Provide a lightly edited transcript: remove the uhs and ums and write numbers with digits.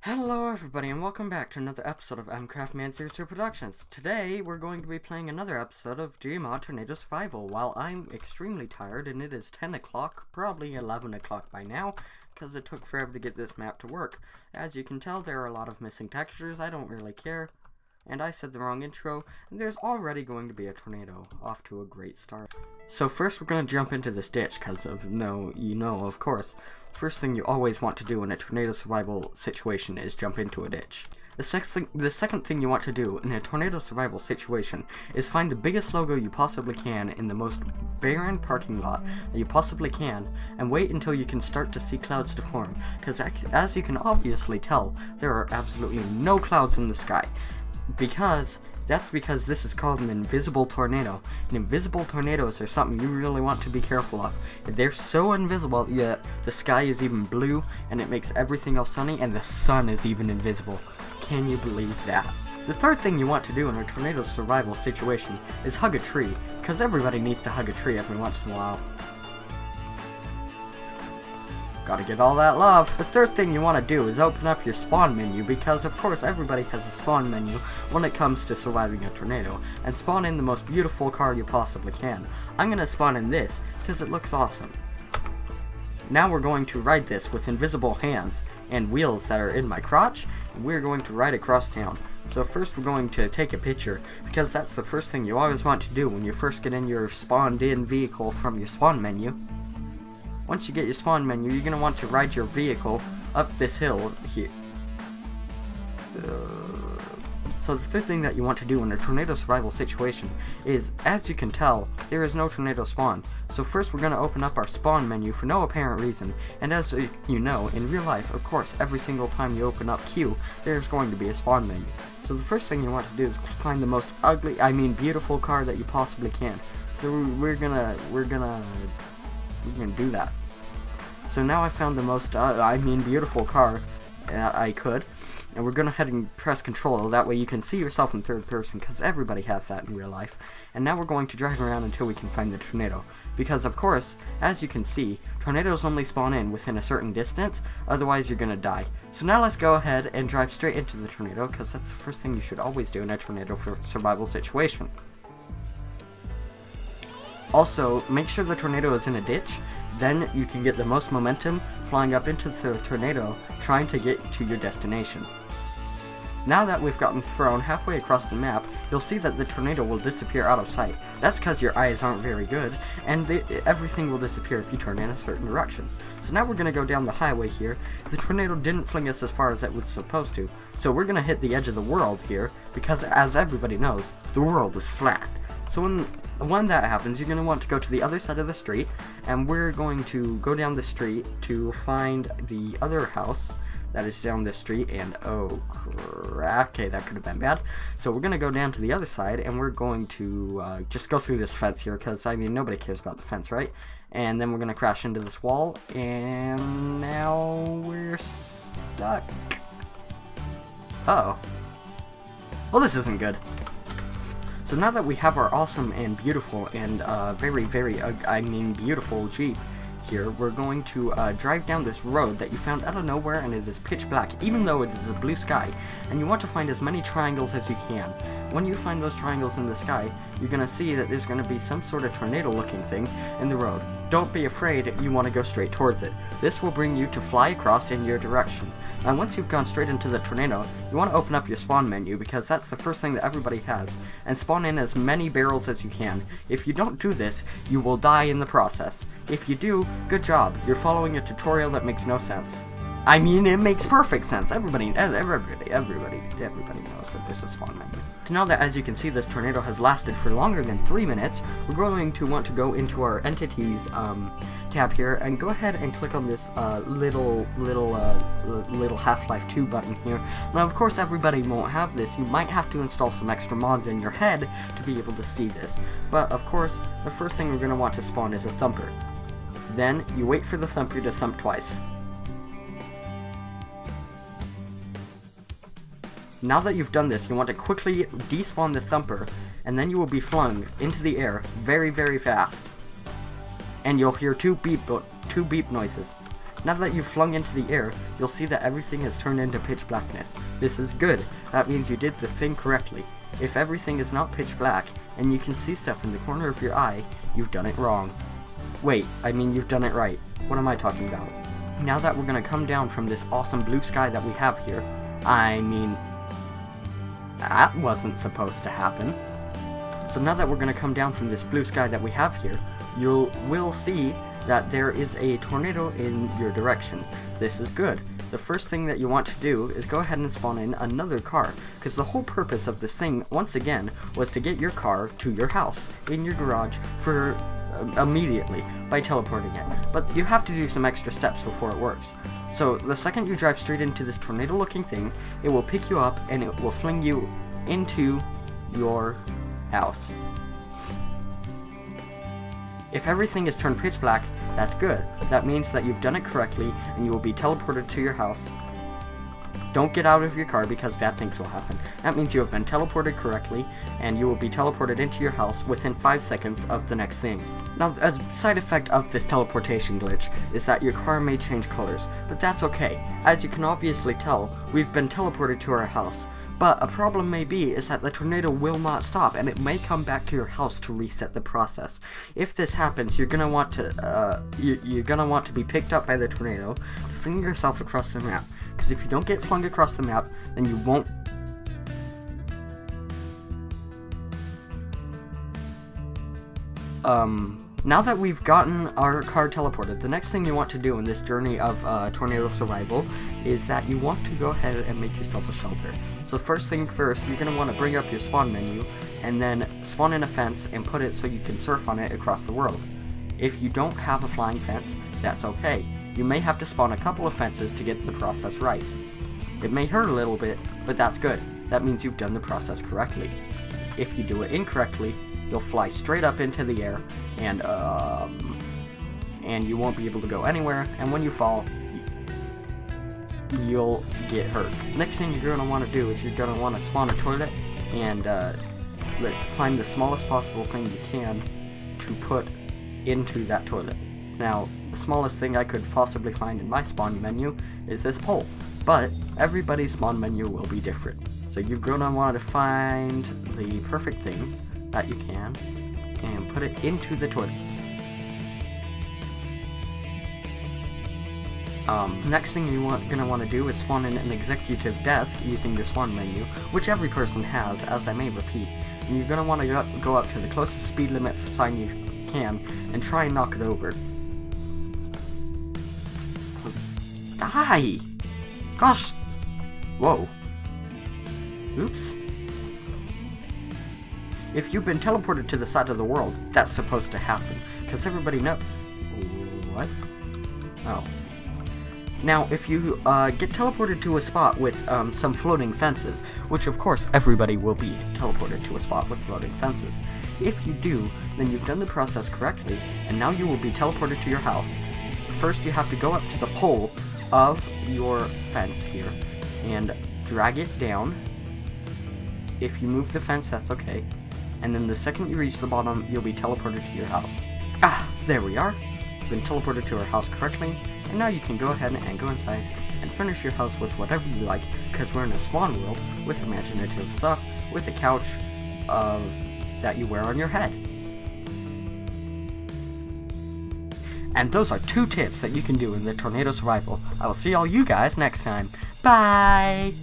Hello everybody and welcome back to another episode of Divergent-Productions. Today we're going to be playing another episode of Gmod Tornado Survival. While I'm extremely tired and it is 10 o'clock, probably 11 o'clock by now, because it took forever to get this map to work. As you can tell, there are a lot of missing textures. I don't really care. And I said the wrong intro, and there's already going to be a tornado. Off to a great start. So first we're going to jump into this ditch, because of course, first thing you always want to do in a tornado survival situation is jump into a ditch. The second thing you want to do in a tornado survival situation is find the biggest logo you possibly can in the most barren parking lot that you possibly can, and wait until you can start to see clouds to form, because as you can obviously tell, there are absolutely no clouds in the sky. That's because this is called an invisible tornado. And invisible tornadoes are something you really want to be careful of. They're so invisible that the sky is even blue and it makes everything else sunny, and the sun is even invisible. Can you believe that? The third thing you want to do in a tornado survival situation is hug a tree, because everybody needs to hug a tree every once in a while. Gotta get all that love. The third thing you want to do is open up your spawn menu, because of course everybody has a spawn menu when it comes to surviving a tornado, and spawn in the most beautiful car you possibly can. I'm gonna spawn in this because it looks awesome. Now we're going to ride this with invisible hands and wheels that are in my crotch, and we're going to ride across town. So first we're going to take a picture, because that's the first thing you always want to do when you first get in your spawned in vehicle from your spawn menu. Once you get your spawn menu, you're going to want to ride your vehicle up this hill here. So the third thing that you want to do in a tornado survival situation is, as you can tell, there is no tornado spawn. So first we're going to open up our spawn menu for no apparent reason. And as you know, in real life, of course, every single time you open up Q, there's going to be a spawn menu. So the first thing you want to do is find the most beautiful car that you possibly can. So we're gonna do that. So now I found the most beautiful car that I could, and we're gonna head and press control, that way you can see yourself in third person, because everybody has that in real life. And now we're going to drive around until we can find the tornado, because of course, as you can see, tornadoes only spawn in within a certain distance, otherwise you're gonna die. So now let's go ahead and drive straight into the tornado, because that's the first thing you should always do in a tornado survival situation. Also, make sure the tornado is in a ditch, then you can get the most momentum flying up into the tornado, trying to get to your destination. Now that we've gotten thrown halfway across the map, you'll see that the tornado will disappear out of sight. That's because your eyes aren't very good, and everything will disappear if you turn in a certain direction. So now we're going to go down the highway here. The tornado didn't fling us as far as it was supposed to, so we're going to hit the edge of the world here, because as everybody knows, the world is flat. So when that happens, you're going to want to go to the other side of the street, and we're going to go down the street to find the other house that is down this street, and oh crap, okay, that could have been bad. So we're going to go down to the other side, and we're going to just go through this fence here, because nobody cares about the fence, right? And then we're going to crash into this wall, and now we're stuck. Uh-oh. Well, this isn't good. So now that we have our awesome and beautiful and very beautiful Jeep here, we're going to drive down this road that you found out of nowhere, and it is pitch black, even though it is a blue sky. And you want to find as many triangles as you can. When you find those triangles in the sky, you're going to see that there's going to be some sort of tornado-looking thing in the road. Don't be afraid, you want to go straight towards it. This will bring you to fly across in your direction. Now once you've gone straight into the tornado, you want to open up your spawn menu, because that's the first thing that everybody has, and spawn in as many barrels as you can. If you don't do this, you will die in the process. If you do, good job, you're following a tutorial that makes no sense. It makes perfect sense. Everybody knows that there's a spawn menu. So now that, as you can see, this tornado has lasted for longer than 3 minutes, we're going to want to go into our entities tab here and go ahead and click on this little Half-Life 2 button here. Now, of course, everybody won't have this. You might have to install some extra mods in your head to be able to see this. But of course, the first thing we're going to want to spawn is a thumper. Then you wait for the thumper to thump twice. Now that you've done this, you want to quickly despawn the thumper, and then you will be flung into the air very fast. And you'll hear two beep noises. Now that you've flung into the air, you'll see that everything has turned into pitch blackness. This is good. That means you did the thing correctly. If everything is not pitch black, and you can see stuff in the corner of your eye, you've done it wrong. Wait, I mean you've done it right. What am I talking about? Now that we're gonna come down from this awesome blue sky that we have here, I mean, that wasn't supposed to happen. So now that we're gonna come down from this blue sky that we have here, you will see that there is a tornado in your direction. This is good. The first thing that you want to do is go ahead and spawn in another car, because the whole purpose of this thing, once again, was to get your car to your house, in your garage, for immediately, by teleporting it. But you have to do some extra steps before it works. So the second you drive straight into this tornado looking thing, it will pick you up and it will fling you into your house. If everything is turned pitch black, that's good. That means that you've done it correctly and you will be teleported to your house. Don't get out of your car because bad things will happen. That means you have been teleported correctly and you will be teleported into your house within 5 seconds of the next thing. Now, a side effect of this teleportation glitch is that your car may change colors, but that's okay. As you can obviously tell, we've been teleported to our house. But a problem may be is that the tornado will not stop, and it may come back to your house to reset the process. If this happens, you're gonna want to be picked up by the tornado to fling yourself across the map. Because if you don't get flung across the map, then you won't. Now that we've gotten our car teleported, the next thing you want to do in this journey of tornado survival is that you want to go ahead and make yourself a shelter. So first thing first, you're going to want to bring up your spawn menu and then spawn in a fence and put it so you can surf on it across the world. If you don't have a flying fence, that's okay. You may have to spawn a couple of fences to get the process right. It may hurt a little bit, but that's good. That means you've done the process correctly. If you do it incorrectly, you'll fly straight up into the air, and you won't be able to go anywhere, and when you fall, you'll get hurt. Next thing you're going to want to do is you're going to want to spawn a toilet, and find the smallest possible thing you can to put into that toilet. Now, the smallest thing I could possibly find in my spawn menu is this pole, but everybody's spawn menu will be different. So you're going to want to find the perfect thing that you can and put it into the toilet. Next thing you're gonna want to do is spawn in an executive desk using your spawn menu, which every person has, as I may repeat. And you're gonna want to go up to the closest speed limit sign you can and try and knock it over. Die! Gosh! Whoa. Oops. If you've been teleported to the side of the world, that's supposed to happen, because everybody knows. What? Oh. Now, if you get teleported to a spot with some floating fences, which of course everybody will be teleported to a spot with floating fences. If you do, then you've done the process correctly, and now you will be teleported to your house. First, you have to go up to the pole of your fence here, and drag it down. If you move the fence, that's okay. And then the second you reach the bottom, you'll be teleported to your house. Ah, there we are. You've been teleported to our house correctly, and now you can go ahead and go inside and furnish your house with whatever you like, because we're in a spawn world with imaginative stuff, with a couch that you wear on your head. And those are 2 tips that you can do in the tornado survival. I will see all you guys next time. Bye!